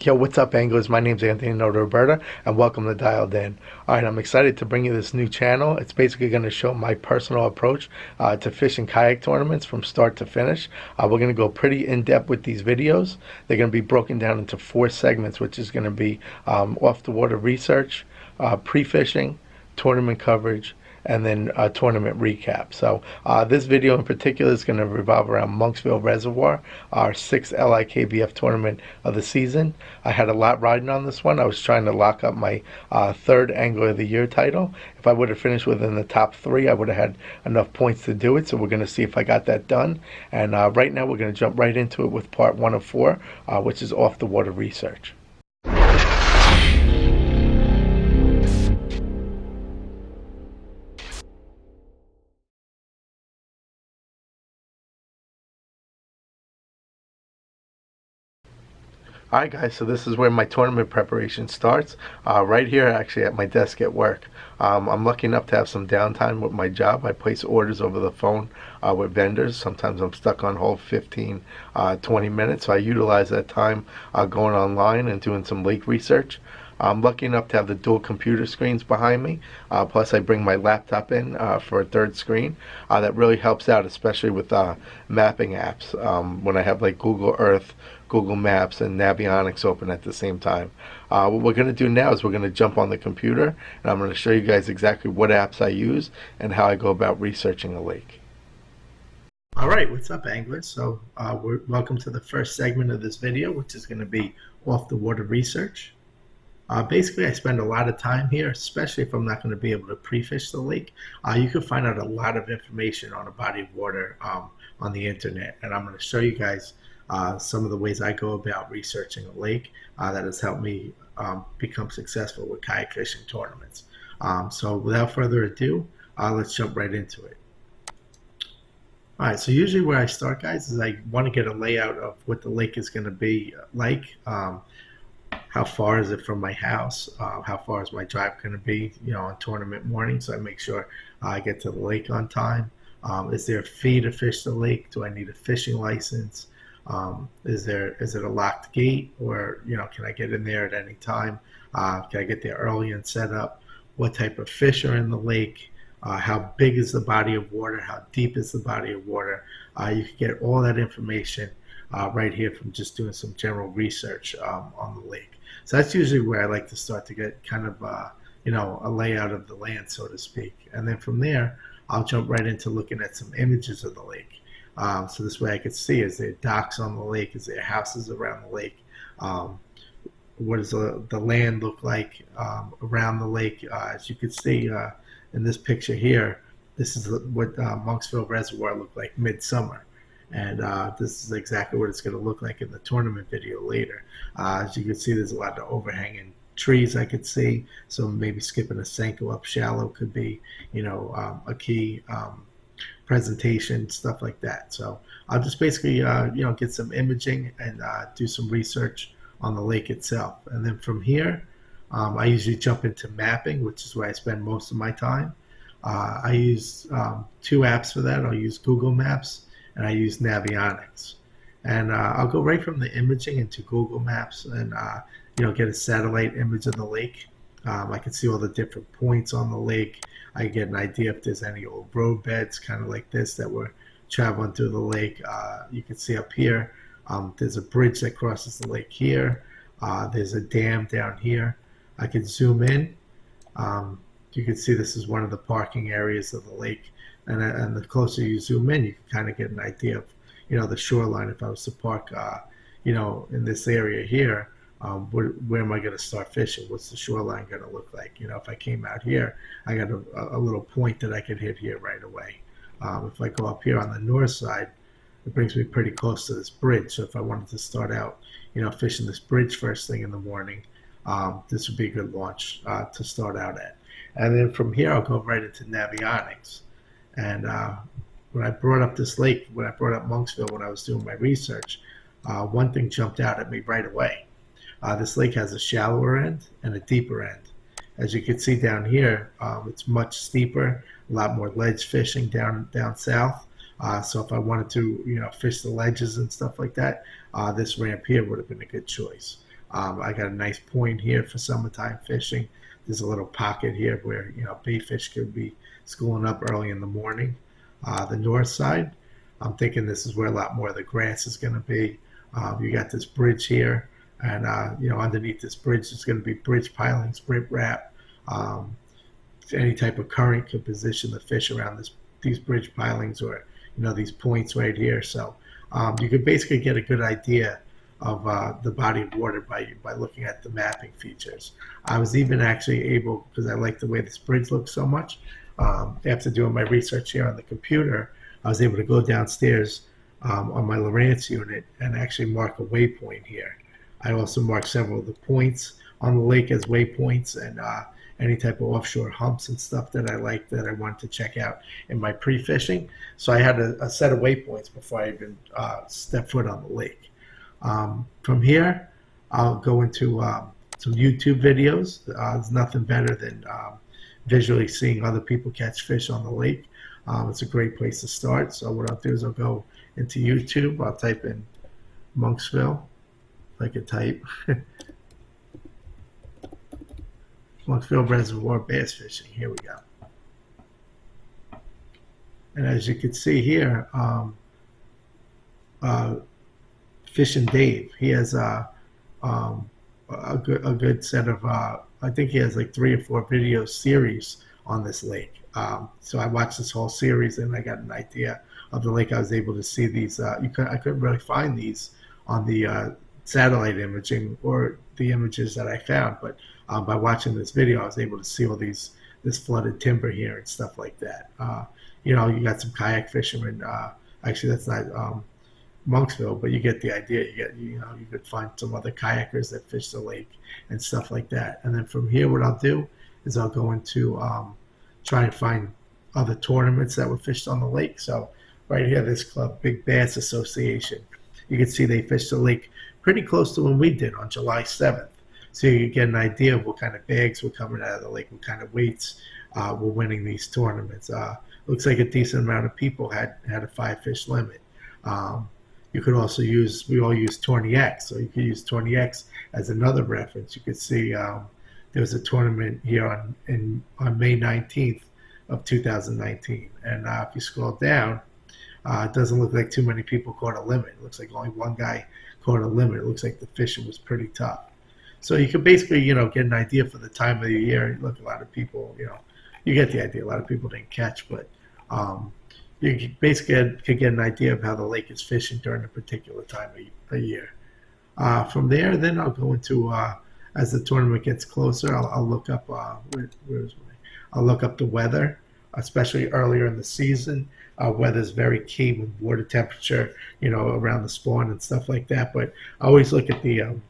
Yo, what's up, anglers? My name's Anthony Roberta, and welcome to Dialed In. All right, I'm excited to bring you this new channel. It's basically going to show my personal approach to fishing kayak tournaments from start to finish. We're going to go pretty in-depth with these videos. They're going to be broken down into 4 segments, which is going to be off-the-water research, pre-fishing, tournament coverage, and then a tournament recap. So this video in particular is going to revolve around Monksville Reservoir, our 6th LIKBF tournament of the season. I had a lot riding on this one. I was trying to lock up my 3rd Angler of the Year title. If I would have finished within the top 3, I would have had enough points to do it. So we're going to see if I got that done. And right now we're going to jump right into it with part 1 of 4, which is off the water research. Alright guys, so this is where my tournament preparation starts, right here actually at my desk at work. I'm lucky enough to have some downtime with my job. I place orders over the phone with vendors. Sometimes I'm stuck on hold 15, 20 minutes, so I utilize that time going online and doing some lake research. I'm lucky enough to have the dual computer screens behind me, plus I bring my laptop in for a 3rd screen. That really helps out, especially with mapping apps, when I have like Google Earth, Google Maps, and Navionics open at the same time. What we're going to do now is we're going to jump on the computer, and I'm going to show you guys exactly what apps I use and how I go about researching a lake. Alright, what's up, anglers? So welcome to the first segment of this video, which is going to be off the water research. Basically, I spend a lot of time here, especially if I'm not going to be able to pre-fish the lake. You can find out a lot of information on a body of water on the internet, and I'm going to show you guys some of the ways I go about researching a lake that has helped me become successful with kayak fishing tournaments. So without further ado, let's jump right into it. All right, so usually where I start, guys, is I want to get a layout of what the lake is going to be like. How far is it from my house? How far is my drive going to be, on tournament morning? So I make sure I get to the lake on time. Is there a fee to fish the lake? Do I need a fishing license? Is it a locked gate, or can I get in there at any time? Can I get there early and set up? What type of fish are in the lake? How big is the body of water? How deep is the body of water? You can get all that information right here from just doing some general research on the lake. So that's usually where I like to start to get kind of a layout of the land, so to speak. And then from there, I'll jump right into looking at some images of the lake. So this way I could see, is there docks on the lake? Is there houses around the lake? What does the land look like around the lake? As you can see in this picture here, this is what Monksville Reservoir looked like midsummer. And this is exactly what it's going to look like in the tournament video later. As you can see, there's a lot of overhanging trees I could see, so maybe skipping a Senko up shallow could be, a key presentation, stuff like that. So I'll just basically, get some imaging and do some research on the lake itself. And then from here, I usually jump into mapping, which is where I spend most of my time. I use 2 apps for that. I'll use Google Maps and I use Navionics. And I'll go right from the imaging into Google Maps and get a satellite image of the lake. I can see all the different points on the lake. I get an idea if there's any old road beds, kind of like this, that were traveling through the lake. You can see up here, there's a bridge that crosses the lake here. There's a dam down here. I can zoom in. You can see this is one of the parking areas of the lake. And the closer you zoom in, you can kind of get an idea of, the shoreline. If I was to park, in this area here, where am I going to start fishing? What's the shoreline going to look like? If I came out here, I got a little point that I could hit here right away. If I go up here on the north side, it brings me pretty close to this bridge. So if I wanted to start out, fishing this bridge first thing in the morning, this would be a good launch to start out at. And then from here, I'll go right into Navionics. And when I brought up this lake, when I brought up Monksville, when I was doing my research, one thing jumped out at me right away. This lake has a shallower end and a deeper end. As you can see down here, it's much steeper, a lot more ledge fishing down south. So if I wanted to, fish the ledges and stuff like that, this ramp here would have been a good choice. I got a nice point here for summertime fishing. There's a little pocket here where bait fish could be schooling up early in the morning. The north side, I'm thinking this is where a lot more of the grass is going to be. You got this bridge here, and underneath this bridge is going to be bridge pilings, rip wrap. Any type of current could position the fish around these bridge pilings or these points right here. So you could basically get a good idea of the body of water by looking at the mapping features. I was even actually able, because I like the way this bridge looks so much, after doing my research here on the computer, I was able to go downstairs on my Lowrance unit and actually mark a waypoint here. I also marked several of the points on the lake as waypoints, and any type of offshore humps and stuff that I like that I wanted to check out in my pre-fishing. So I had a set of waypoints before I even stepped foot on the lake. From here, I'll go into some YouTube videos. There's nothing better than visually seeing other people catch fish on the lake. It's a great place to start. So what I'll do is I'll go into YouTube. I'll type in Monksville, if I could type. Monksville Reservoir bass fishing. Here we go. And as you can see here, Fishin' Dave. He has a good set of. I think he has like 3 or 4 video series on this lake. So I watched this whole series and I got an idea of the lake. I was able to see these. I couldn't really find these on the satellite imaging or the images that I found, but by watching this video, I was able to see all this flooded timber here and stuff like that. You got some kayak fishermen. Actually, that's not Monksville, but you get the idea. You could find some other kayakers that fish the lake and stuff like that. And then from here, what I'll do is I'll go into try and find other tournaments that were fished on the lake. So right here, this club, Big Bass Association, you can see they fished the lake pretty close to when we did on July 7th. So you get an idea of what kind of bags were coming out of the lake, what kind of weights were winning these tournaments. Looks like a decent amount of people had a 5-fish limit. You could also we all use Tourney-X, so you could use Tourney-X as another reference. You could see there was a tournament here on May 19th of 2019. And if you scroll down, it doesn't look like too many people caught a limit. It looks like only one guy caught a limit. It looks like the fishing was pretty tough. So you could basically, get an idea for the time of the year. Look, a lot of people, you get the idea. A lot of people didn't catch, but you basically could get an idea of how the lake is fishing during a particular time of year. From there, then I'll go into, as the tournament gets closer, I'll look up, I'll look up the weather, especially earlier in the season. Weather is very key with water temperature, around the spawn and stuff like that. But I always look at the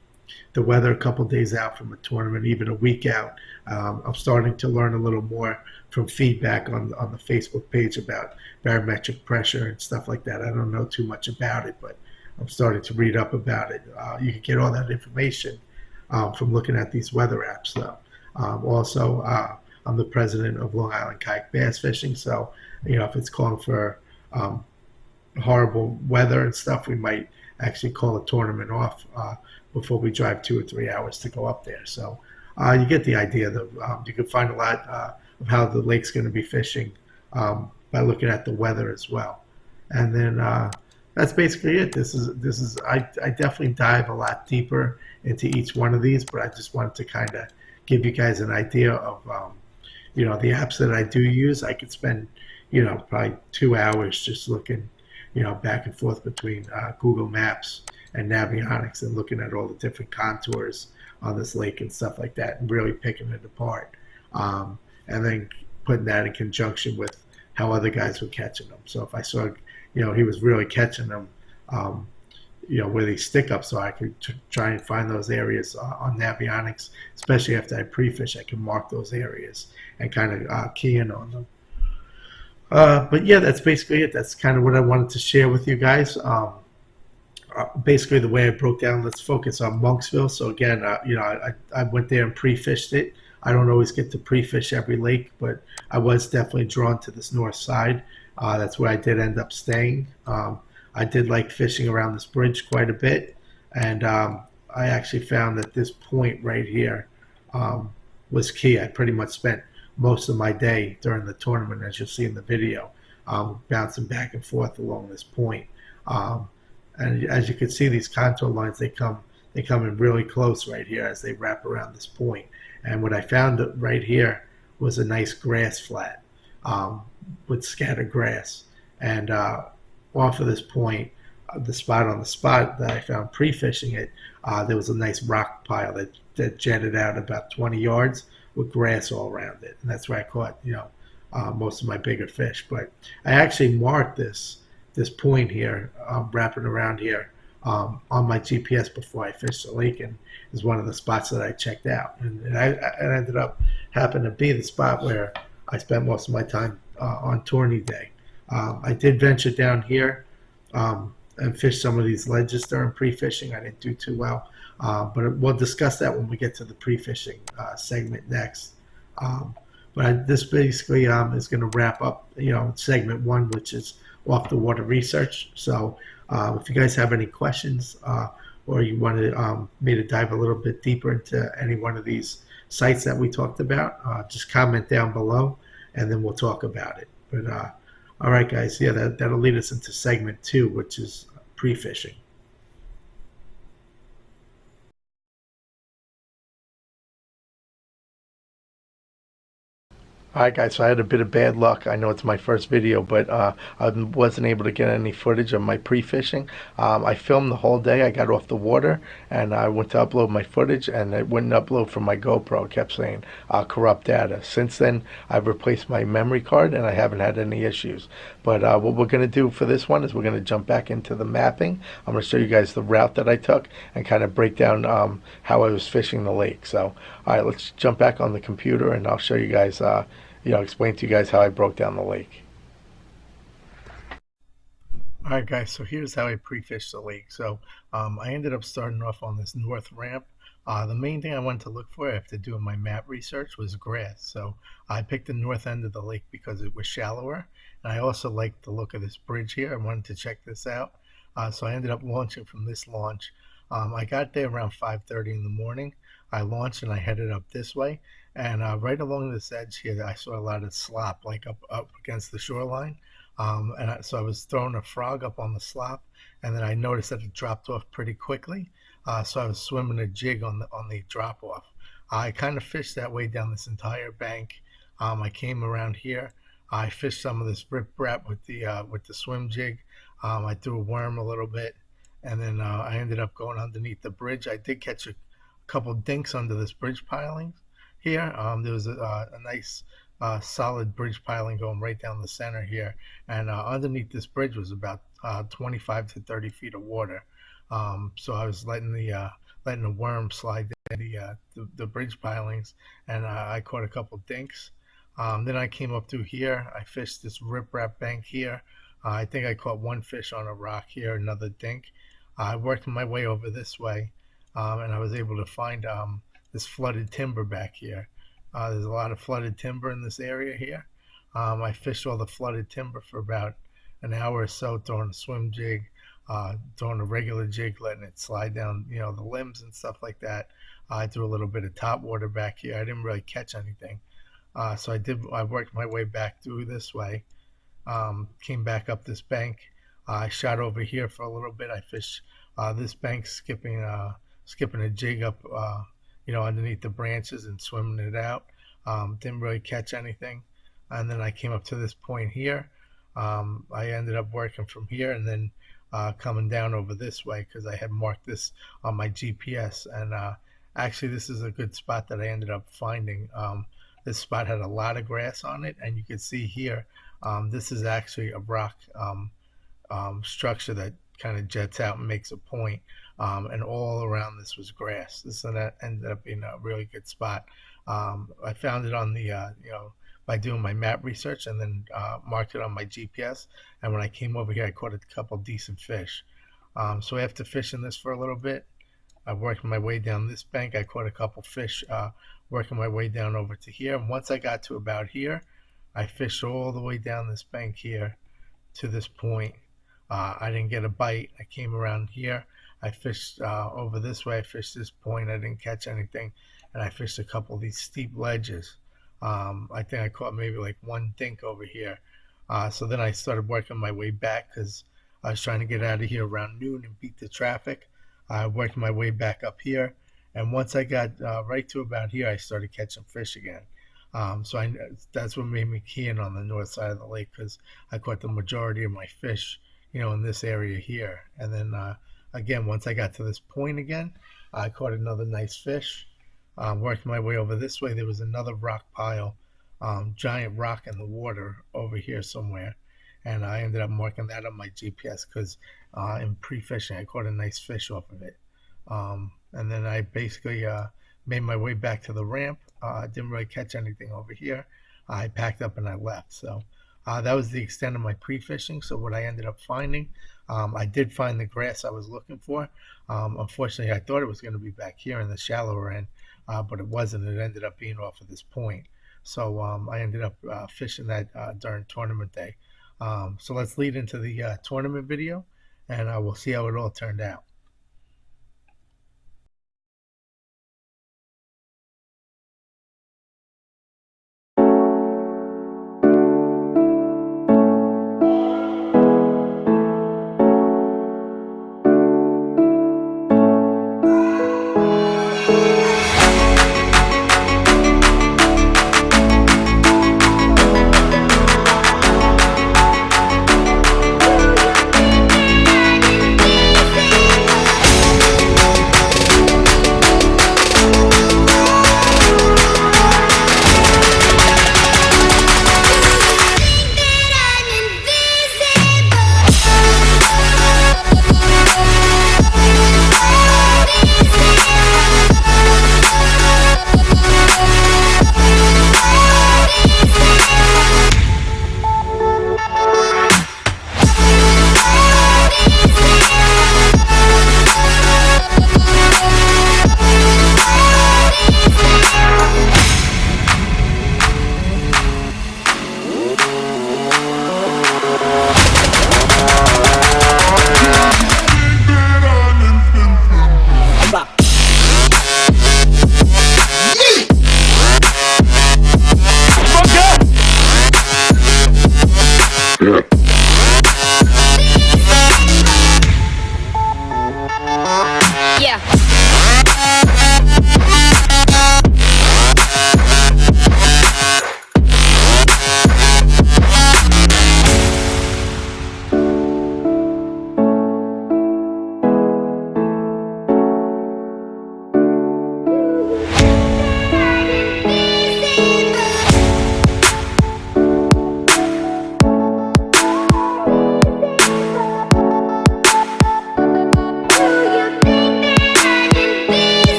weather a couple days out from a tournament, even a week out. I'm starting to learn a little more from feedback on the Facebook page about barometric pressure and stuff like that. I don't know too much about it, but I'm starting to read up about it. You can get all that information from looking at these weather apps, though. Also, I'm the president of Long Island Kayak Bass Fishing, so if it's calling for horrible weather and stuff, we might actually call a tournament off before we drive 2 or 3 hours to go up there. So you get the idea that you can find a lot of how the lake's going to be fishing by looking at the weather as well. And then that's basically it. I definitely dive a lot deeper into each one of these, but I just wanted to kind of give you guys an idea of the apps that I do use. I could spend probably 2 hours just looking back and forth between Google Maps and Navionics and looking at all the different contours on this lake and stuff like that and really picking it apart. And then putting that in conjunction with how other guys were catching them. So if I saw, he was really catching them, where they stick up, so I could try and find those areas on Navionics, especially after I pre-fish, I can mark those areas and kind of key in on them. But yeah, that's basically it. That's kind of what I wanted to share with you guys. Basically, the way I broke down, let's focus on Monksville. So again, I went there and pre-fished it. I don't always get to pre-fish every lake, but I was definitely drawn to this north side. That's where I did end up staying. I did like fishing around this bridge quite a bit, and I actually found that this point right here um, was key. I pretty much spent most of my day during the tournament, as you'll see in the video, bouncing back and forth along this point. Um, and as you can see, these contour lines they come in really close right here as they wrap around this point. And what I found right here was a nice grass flat um, with scattered grass. And off of this point, the spot on the spot that I found pre-fishing it, there was a nice rock pile that jetted out about 20 yards with grass all around it, and that's where I caught most of my bigger fish. But I actually marked this point here, wrapping around here on my GPS before I fished the lake, and is one of the spots that I checked out, and it ended up happened to be the spot where I spent most of my time on tourney day. I did venture down here and fish some of these ledges during pre-fishing. I didn't do too well, but we'll discuss that when we get to the pre-fishing segment next. But this basically is going to wrap up, segment one, which is off the water research. So if you guys have any questions or you want me to dive a little bit deeper into any one of these sites that we talked about, just comment down below, and then we'll talk about it. But all right, guys, yeah, that'll lead us into segment two, which is pre-fishing. Alright guys, so I had a bit of bad luck. I know it's my first video, but I wasn't able to get any footage of my pre-fishing. I filmed the whole day. I got off the water and I went to upload my footage and it wouldn't upload from my GoPro. It kept saying corrupt data. Since then, I've replaced my memory card and I haven't had any issues. But what we're going to do for this one is we're going to jump back into the mapping. I'm going to show you guys the route that I took and kind of break down how I was fishing the lake. So, alright, let's jump back on the computer and I'll show you guys explain to you guys how I broke down the lake. Alright guys, so here's how I pre-fished the lake. So I ended up starting off on this north ramp. The main thing I wanted to look for after doing my map research was grass. So I picked the north end of the lake because it was shallower. And I also liked the look of this bridge here. I wanted to check this out. So I ended up launching from this launch. I got there around 5:30 in the morning. I launched and I headed up this way. And right along this edge here, I saw a lot of slop, like up against the shoreline. So I was throwing a frog up on the slop, and then I noticed that it dropped off pretty quickly. So I was swimming a jig on the drop off. I kind of fished that way down this entire bank. I came around here. I fished some of this riprap with the swim jig. I threw a worm a little bit, and then I ended up going underneath the bridge. I did catch a couple dinks under this bridge piling here. There was a nice solid bridge piling going right down the center here, and underneath this bridge was about 25 to 30 feet of water. So I was letting the worm slide down the bridge pilings, and I caught a couple dinks. Then I came up through here. I fished this riprap bank here. I think I caught one fish on a rock here, another dink. I worked my way over this way, and I was able to find this flooded timber back here. There's a lot of flooded timber in this area here. I fished all the flooded timber for about an hour or so, throwing a swim jig, throwing a regular jig, letting it slide down, the limbs and stuff like that. I threw a little bit of top water back here. I didn't really catch anything. So I worked my way back through this way, came back up this bank. I shot over here for a little bit. I fished this bank, skipping a jig up, underneath the branches and swimming it out. Didn't really catch anything. And then I came up to this point here. I ended up working from here and then coming down over this way because I had marked this on my GPS. And actually, this is a good spot that I ended up finding. This spot had a lot of grass on it, and you can see here, this is actually a rock structure that kind of jets out and makes a point. And all around this was grass. This ended up being a really good spot. I found it on the, by doing my map research and then marked it on my GPS. And when I came over here, I caught a couple decent fish. So after fishing this for a little bit, I worked my way down this bank. I caught a couple fish, working my way down over to here. And once I got to about here, I fished all the way down this bank here to this point. I didn't get a bite. I came around here. I fished over this way. I fished this point. I didn't catch anything, and I fished a couple of these steep ledges. I think I caught maybe like one dink over here. So then I started working my way back because I was trying to get out of here around noon and beat the traffic. I worked my way back up here, and once I got right to about here, I started catching fish again. So that's what made me keen on the north side of the lake because I caught the majority of my fish, in this area here. And then again, once I got to this point again, I caught another nice fish. Worked my way over this way. There was another rock pile, giant rock in the water over here somewhere. And I ended up marking that on my GPS because in pre-fishing, I caught a nice fish off of it. And then I basically made my way back to the ramp. Didn't really catch anything over here. I packed up and I left. So that was the extent of my pre-fishing. So what I ended up finding, I did find the grass I was looking for. Unfortunately, I thought it was going to be back here in the shallower end, but it wasn't. It ended up being off of this point. So I ended up fishing that during tournament day. So let's lead into the tournament video, and we'll see how it all turned out.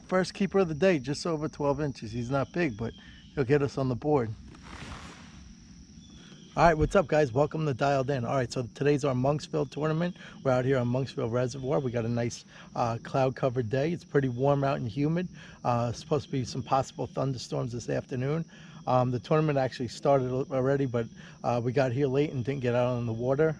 First keeper of the day, just over 12 inches. He's not big, but he'll get us on the board. All right, what's up, guys? Welcome to Dialed In. All right, so today's our Monksville tournament. We're out here on Monksville Reservoir. We got a nice cloud-covered day. It's pretty warm out and humid. Supposed to be some possible thunderstorms this afternoon. The tournament actually started already, but we got here late and didn't get out on the water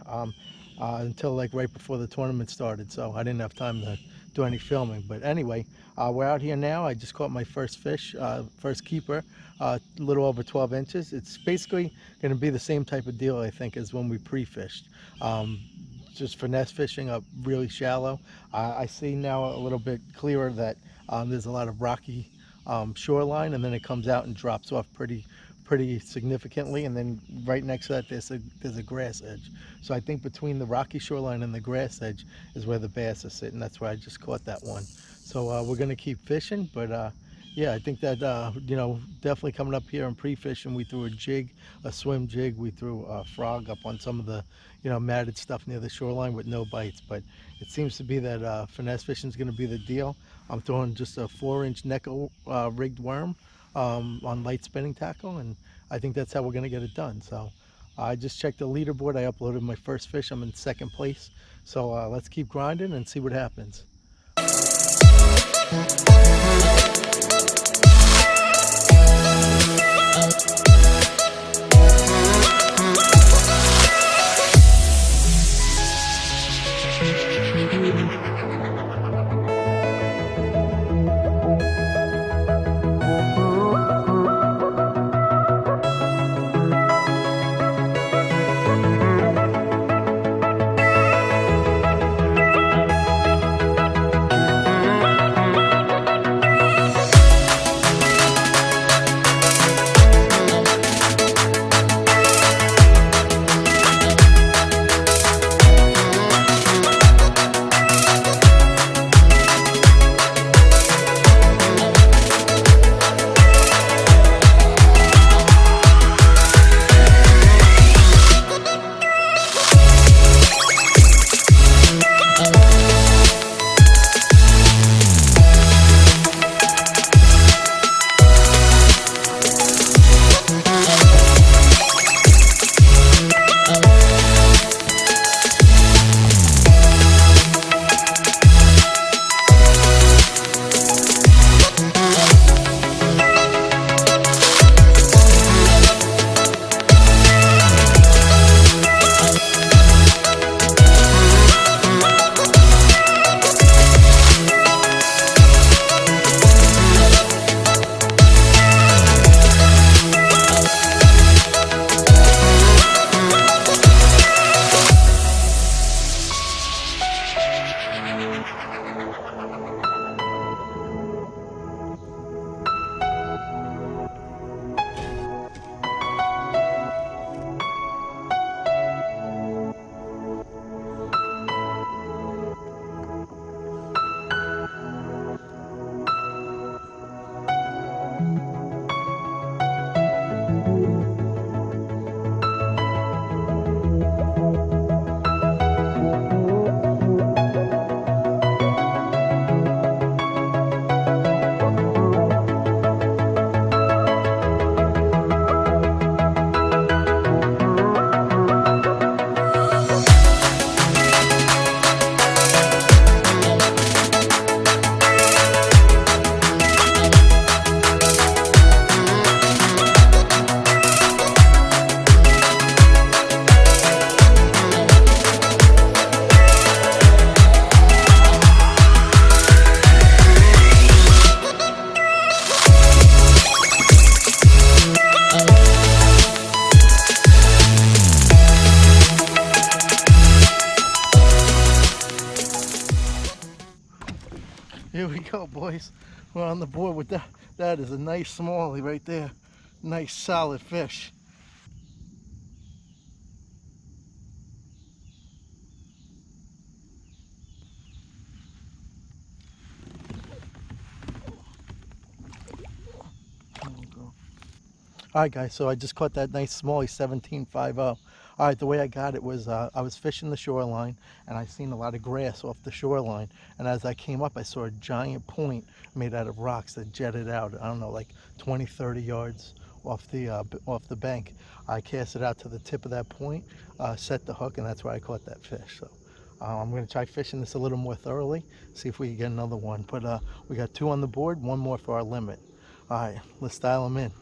until like right before the tournament started. So I didn't have time to do any filming. But anyway, we're out here now. I just caught my first fish, first keeper, a little over 12 inches. It's basically going to be the same type of deal, I think, as when we pre-fished. Just finesse fishing up really shallow. I see now a little bit clearer that there's a lot of rocky shoreline, and then it comes out and drops off pretty significantly, and then right next to that there's a grass edge. So I think between the rocky shoreline and the grass edge is where the bass are sitting. That's where I just caught that one. So we're gonna keep fishing, but yeah, I think that you know, definitely coming up here and pre-fishing, we threw a jig, a swim jig. We threw a frog up on some of the, you know, matted stuff near the shoreline with no bites. But it seems to be that finesse fishing is going to be the deal. I'm throwing just a 4-inch Neko rigged worm on light spinning tackle, and I think that's how we're going to get it done. So I just checked the leaderboard. I uploaded my first fish. I'm in second place. So let's keep grinding and see what happens. Here we go, boys. We're on the board with that. That is a nice smallie right there. Nice solid fish. All right, guys, so I just caught that nice smallie 17.50. All right, the way I got it was I was fishing the shoreline and I seen a lot of grass off the shoreline. And as I came up, I saw a giant point made out of rocks that jetted out, I don't know, like 20, 30 yards off the bank. I cast it out to the tip of that point, set the hook, and that's where I caught that fish. So I'm going to try fishing this a little more thoroughly, see if we can get another one. But we got 2 on the board, 1 more for our limit. All right, let's dial them in.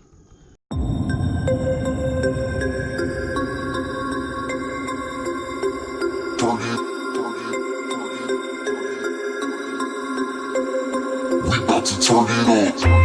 We about to turn it on.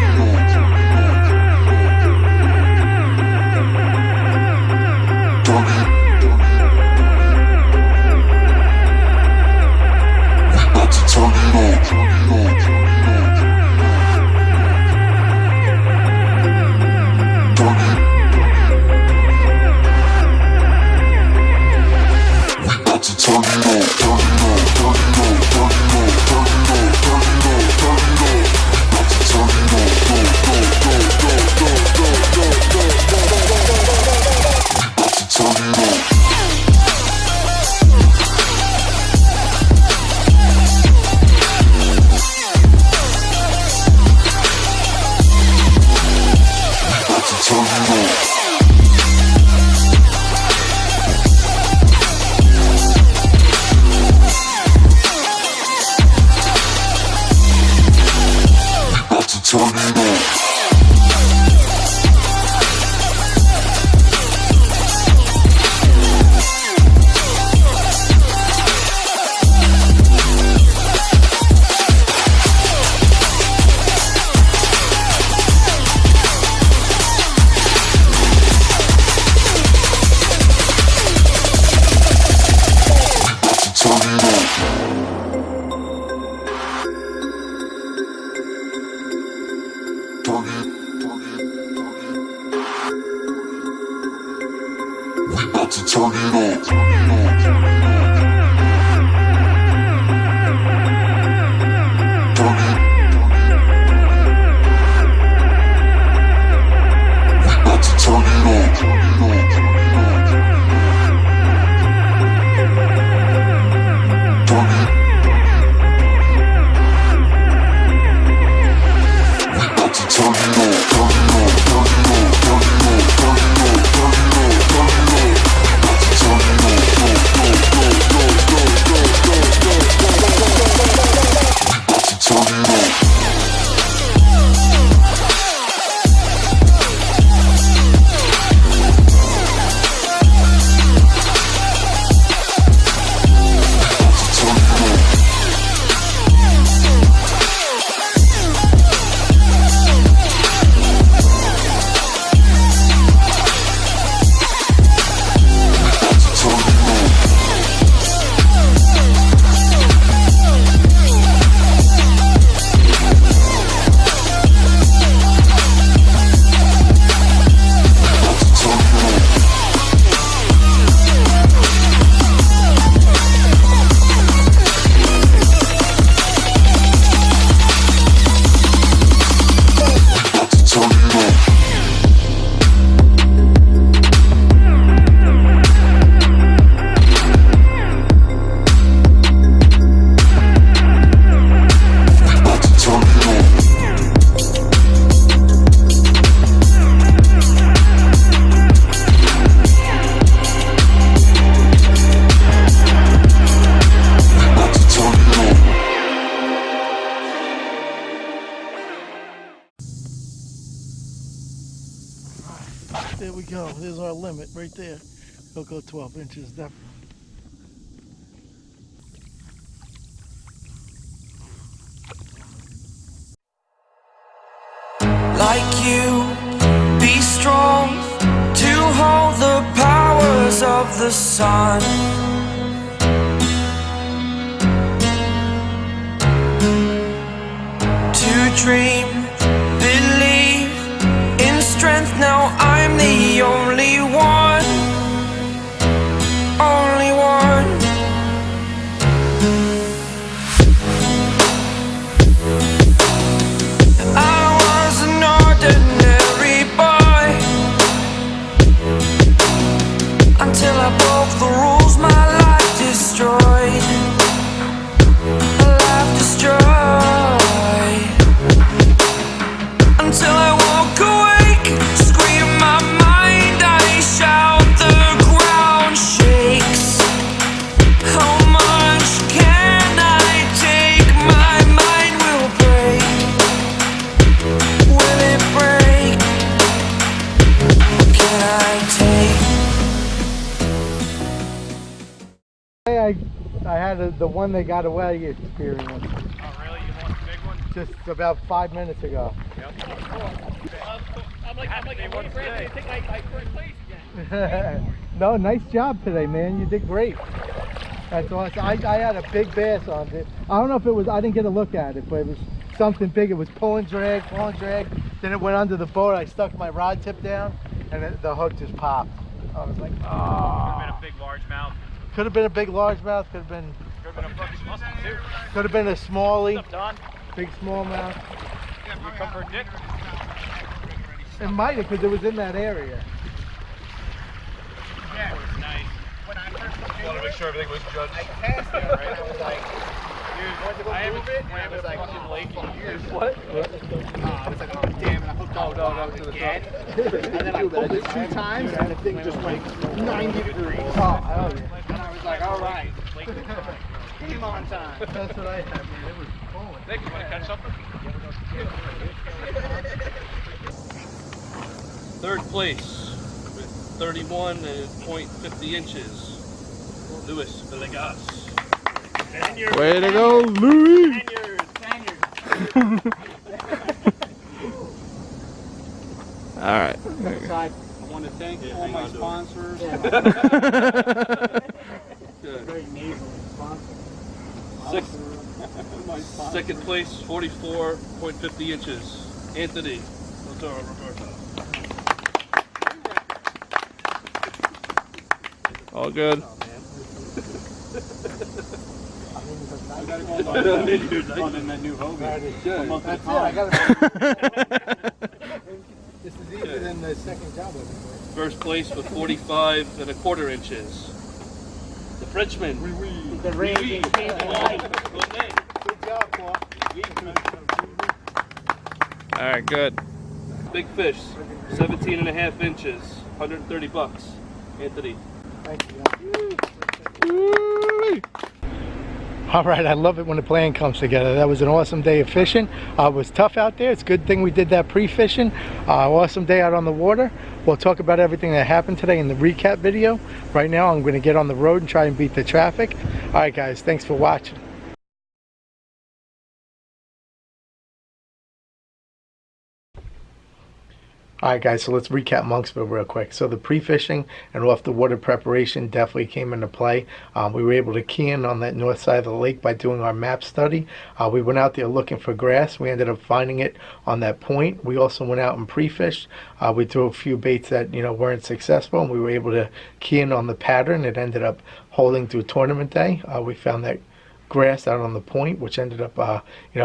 There we go. There's our limit right there. He'll go 12 inches definitely. Like you, be strong to hold the powers of the sun. To dream, believe in strength. Now I'm the only one, only one. I was an ordinary boy until I I had the one that got away experience. Oh, really? You want the big one? Just about 5 minutes ago. Yep. I'm like, I'm waiting for Anthony to take my first place again. No, nice job today, man. You did great. That's awesome. I had a big bass on it. I don't know if it was, I didn't get a look at it, but it was something big. It was pulling drag. Then it went under the boat. I stuck my rod tip down and the hook just popped. I was like, oh. Could have been a big largemouth. Could have been a big largemouth. Could have been Could have been a fucking muscle too. Could have been a smallie. What's up, Don? Big smallmouth. You come for a dick? It might have, because it was in that area. Yeah. Nice. When I first looked Want to make sure everything was judged. I passed it, right? I was like, Dude, I haven't I was like, fucking lake in years. What? I was like, oh damn, and I hooked on the again. And then I pulled it 2 times, and the thing just went 90 degrees. Oh, hell yeah. And I was like, all right, game on time. That's what I had, man. It was pulling. Nick, you want to catch something? Third place with 31.50 inches, Luis Villegas. Way to go, Louis! All right. I want to thank all my sponsors. Good. Very nasal sponsor. Second place, 44.50 inches, Anthony Otero Roberto. All good. I gotta go on in that new Hobie. That's it. I got This is easier than the second job I did. First place with 45.25 inches, the Frenchman. The raging king of life. Good job, Paul. All right, good. Big fish, 17.5 inches, $130. Anthony. Thank you. All right, I love it when the plan comes together. That was an awesome day of fishing. It was tough out there. It's a good thing we did that pre-fishing. Awesome day out on the water. We'll talk about everything that happened today in the recap video. Right now, I'm going to get on the road and try and beat the traffic. All right, guys, thanks for watching. Alright guys, so let's recap Monksville real quick. So the pre-fishing and off the water preparation definitely came into play. We were able to key in on that north side of the lake by doing our map study. We went out there looking for grass. We ended up finding it on that point. We also went out and pre-fished. We threw a few baits that weren't successful, and we were able to key in on the pattern. It ended up holding through tournament day. We found that grass out on the point, which ended up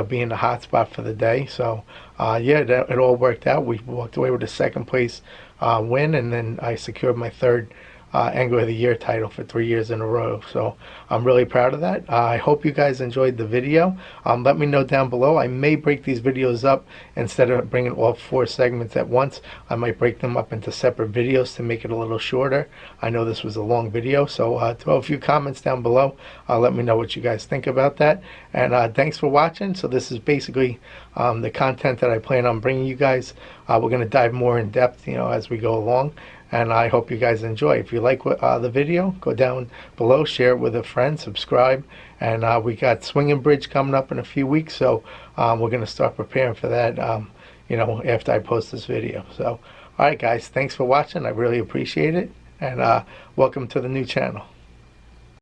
being the hot spot for the day. So yeah, it all worked out. We walked away with a second place win, and then I secured my third Angler of the Year title for 3 years in a row. So I'm really proud of that. I hope you guys enjoyed the video. Let me know down below. I may break these videos up. Instead of bringing all 4 segments at once, I might break them up into separate videos to make it a little shorter. I know this was a long video, so throw a few comments down below. Let me know what you guys think about that. And thanks for watching. So this is basically the content that I plan on bringing you guys. We're going to dive more in depth as we go along. And I hope you guys enjoy. If you like the video, go down below, share it with a friend, subscribe. And we got Swinging Bridge coming up in a few weeks, so we're going to start preparing for that, after I post this video. So, all right, guys, thanks for watching. I really appreciate it. And welcome to the new channel.